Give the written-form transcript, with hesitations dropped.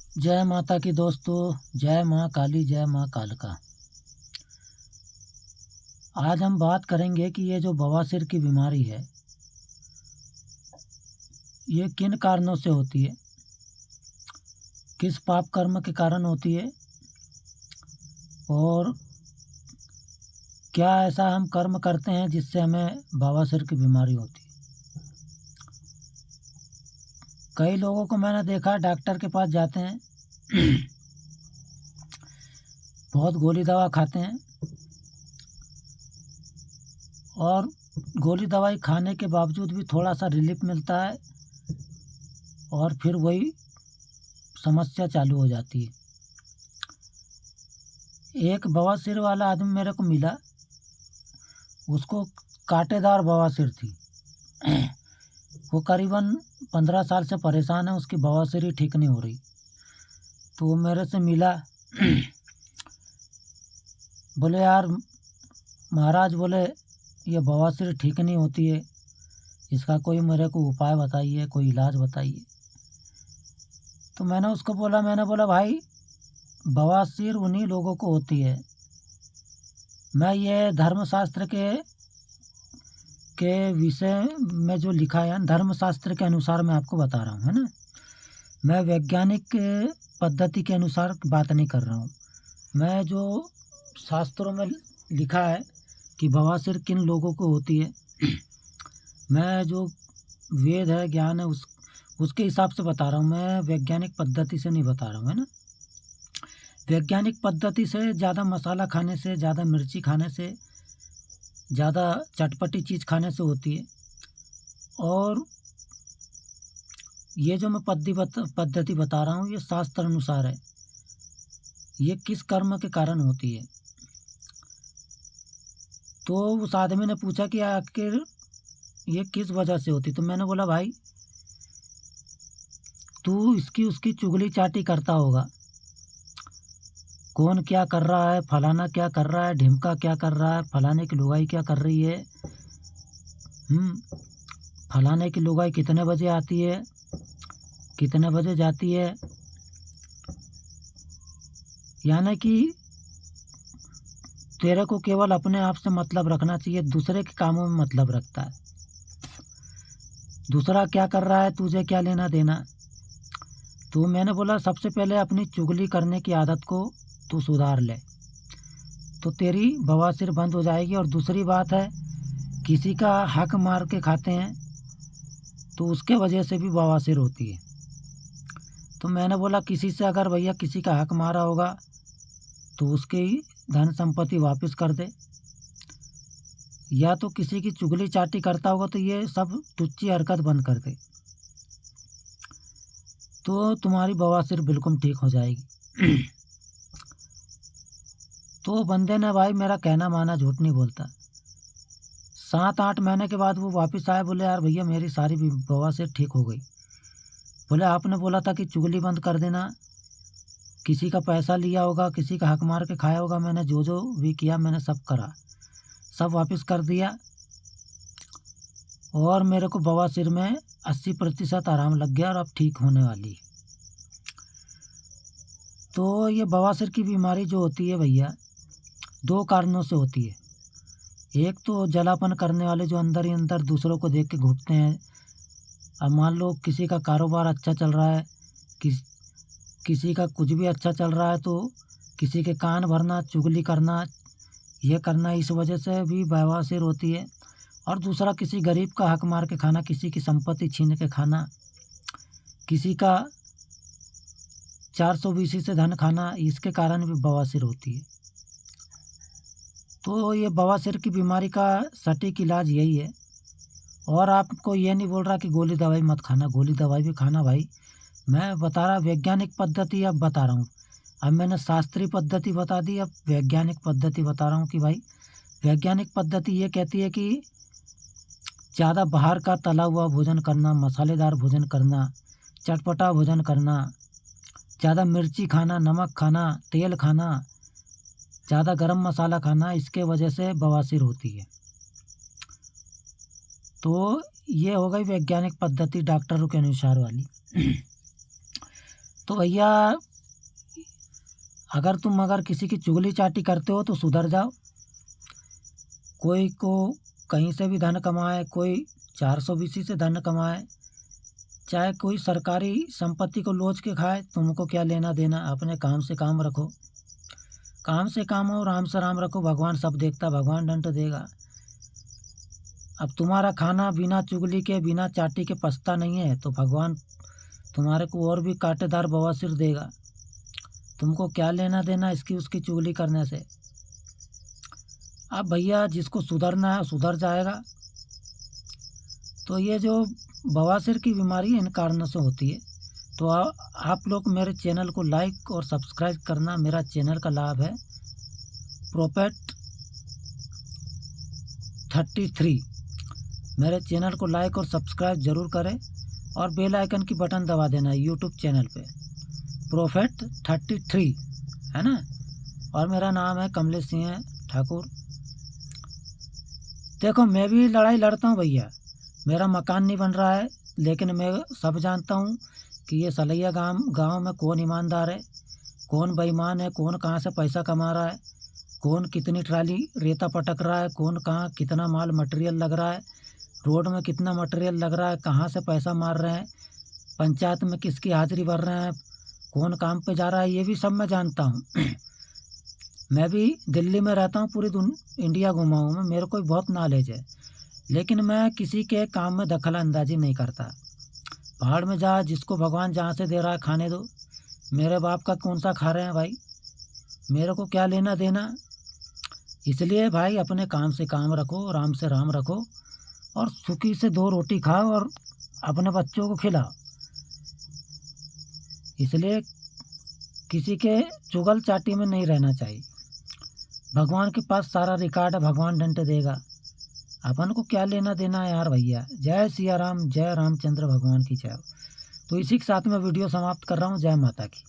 जय माता की दोस्तों, जय माँ काली, जय माँ कालका। आज हम बात करेंगे कि ये जो बवासीर की बीमारी है, ये किन कारणों से होती है, किस पाप कर्म के कारण होती है और क्या ऐसा हम कर्म करते हैं जिससे हमें बवासीर की बीमारी होती है। कई लोगों को मैंने देखा है डॉक्टर के पास जाते हैं बहुत गोली दवा खाते हैं और गोली दवाई खाने के बावजूद भी थोड़ा सा रिलीफ मिलता है और फिर वही समस्या चालू हो जाती है। एक बवासीर वाला आदमी मेरे को मिला, उसको कांटेदार बवासीर थी। वो करीबन 15 साल से परेशान है, उसकी बवासीर ही ठीक नहीं हो रही। तो वो मेरे से मिला बोले यार महाराज, बोले ये बवासीर ठीक नहीं होती है, इसका कोई मेरे को उपाय बताइए, कोई इलाज बताइए। तो मैंने बोला भाई बवासीर उन्हीं लोगों को होती है, मैं ये धर्मशास्त्र के विषय में जो लिखा है धर्मशास्त्र के अनुसार मैं आपको बता रहा हूँ, है ना। मैं वैज्ञानिक पद्धति के अनुसार बात नहीं कर रहा हूँ। मैं जो शास्त्रों में लिखा है कि बवासीर किन लोगों को होती है, मैं जो वेद है, ज्ञान है, उसके हिसाब से बता रहा हूँ। मैं वैज्ञानिक पद्धति से नहीं बता रहा हूँ, है ना। वैज्ञानिक पद्धति से ज़्यादा मसाला खाने से, ज़्यादा मिर्ची खाने से, ज़्यादा चटपटी चीज़ खाने से होती है। और ये जो मैं पद्धति बता रहा हूँ ये शास्त्र अनुसार है, ये किस कर्म के कारण होती है। तो उस आदमी ने पूछा कि आखिर ये किस वजह से होती। तो मैंने बोला भाई तू इसकी उसकी चुगली चाटी करता होगा, कौन क्या कर रहा है, फलाना क्या कर रहा है, ढिमका क्या कर रहा है, फलाने की लुगाई क्या कर रही है, फलाने की लुगाई कितने बजे आती है, कितने बजे जाती है। यानी कि तेरे को केवल अपने आप से मतलब रखना चाहिए, दूसरे के कामों में मतलब रखता है। दूसरा क्या कर रहा है तुझे क्या लेना देना। तो मैंने बोला सबसे पहले अपनी चुगली करने की आदत को तू सुधार ले, तो तेरी बवासीर बंद हो जाएगी। और दूसरी बात है, किसी का हक मार के खाते हैं तो उसके वजह से भी बवासीर होती है। तो मैंने बोला किसी से अगर भैया किसी का हक मारा होगा तो उसकी धन संपत्ति वापस कर दे, या तो किसी की चुगली चाटी करता होगा तो ये सब तुच्ची हरकत बंद कर दे, तो तुम्हारी बवासीर बिल्कुल ठीक हो जाएगी। तो बंदे ने भाई मेरा कहना माना, झूठ नहीं बोलता। 7-8 महीने के बाद वो वापस आए, बोले यार भैया मेरी सारी बवासीर ठीक हो गई। बोले आपने बोला था कि चुगली बंद कर देना, किसी का पैसा लिया होगा, किसी का हक मार के खाया होगा, मैंने जो जो भी किया मैंने सब करा, सब वापस कर दिया और मेरे को बवासीर में 80% आराम लग गया और अब ठीक होने वाली। तो ये बवासीर की बीमारी जो होती है भैया 2 कारणों से होती है। एक तो जलापन करने वाले जो अंदर ही अंदर दूसरों को देख के घुटते हैं। अब मान लो किसी का कारोबार अच्छा चल रहा है, किसी का कुछ भी अच्छा चल रहा है, तो किसी के कान भरना, चुगली करना, ये करना, इस वजह से भी बवासीर होती है। और दूसरा किसी गरीब का हक मार के खाना, किसी की संपत्ति छीन के खाना, किसी का 420 से धन खाना, इसके कारण भी बवासीर होती है। तो ये बवासीर की बीमारी का सटीक इलाज यही है। और आपको ये नहीं बोल रहा कि गोली दवाई मत खाना, गोली दवाई भी खाना भाई। मैं बता रहा वैज्ञानिक पद्धति अब बता रहा हूँ। अब मैंने शास्त्रीय पद्धति बता दी, अब वैज्ञानिक पद्धति बता रहा हूँ कि भाई वैज्ञानिक पद्धति ये कहती है कि ज़्यादा बाहर का तला हुआ भोजन करना, मसालेदार भोजन करना, चटपटा भोजन करना, ज़्यादा मिर्ची खाना, नमक खाना, तेल खाना, ज़्यादा गरम मसाला खाना, इसके वजह से बवासीर होती है। तो ये हो गई वैज्ञानिक पद्धति डॉक्टरों के अनुसार वाली। तो भैया अगर किसी की चुगली चाटी करते हो तो सुधर जाओ। कोई को कहीं से भी धन कमाए, कोई 420 से धन कमाए, चाहे कोई सरकारी संपत्ति को लोच के खाए, तुमको क्या लेना देना। अपने काम से काम रखो, काम से काम हो, राम से राम रखो। भगवान सब देखता, भगवान दंड देगा। अब तुम्हारा खाना बिना चुगली के, बिना चाटी के पछता नहीं है, तो भगवान तुम्हारे को और भी कांटेदार बवासीर देगा। तुमको क्या लेना देना इसकी उसकी चुगली करने से। अब भैया जिसको सुधरना है सुधर जाएगा। तो ये जो बवासीर की बीमारी इन कारणों से होती है। तो आप लोग मेरे चैनल को लाइक और सब्सक्राइब करना। मेरा चैनल का लाभ है प्रॉफिट 33। मेरे चैनल को लाइक और सब्सक्राइब ज़रूर करें और बेल आइकन की बटन दबा देना यूट्यूब चैनल पे प्रॉफिट 33 है ना। और मेरा नाम है कमलेश सिंह ठाकुर। देखो मैं भी लड़ाई लड़ता हूँ भैया। मेरा मकान नहीं बन रहा है, लेकिन मैं सब जानता हूँ कि ये सलैया गांव में कौन ईमानदार है, कौन बेईमान है, कौन कहाँ से पैसा कमा रहा है, कौन कितनी ट्राली रेता पटक रहा है, कौन कहाँ कितना माल मटेरियल लग रहा है, रोड में कितना मटेरियल लग रहा है, कहाँ से पैसा मार रहे हैं, पंचायत में किसकी हाजिरी भर रहे हैं, कौन काम पे जा रहा है, ये भी सब मैं जानता हूँ। मैं भी दिल्ली में रहता हूँ, पूरी इंडिया घुमा हूँ मैं, मेरे को बहुत नॉलेज है। लेकिन मैं किसी के काम में दखल अंदाजी नहीं करता। पहाड़ में जा, जिसको भगवान जहाँ से दे रहा है खाने दो। मेरे बाप का कौन सा खा रहे हैं भाई, मेरे को क्या लेना देना। इसलिए भाई अपने काम से काम रखो, राम से राम रखो और सुखी से 2 रोटी खाओ और अपने बच्चों को खिलाओ। इसलिए किसी के चुगल चाटी में नहीं रहना चाहिए। भगवान के पास सारा रिकॉर्ड है, भगवान दंड देगा। अपन को क्या लेना देना है यार भैया। जय सिया राम, जय रामचंद्र भगवान की जय। तो इसी के साथ में वीडियो समाप्त कर रहा हूँ। जय माता की।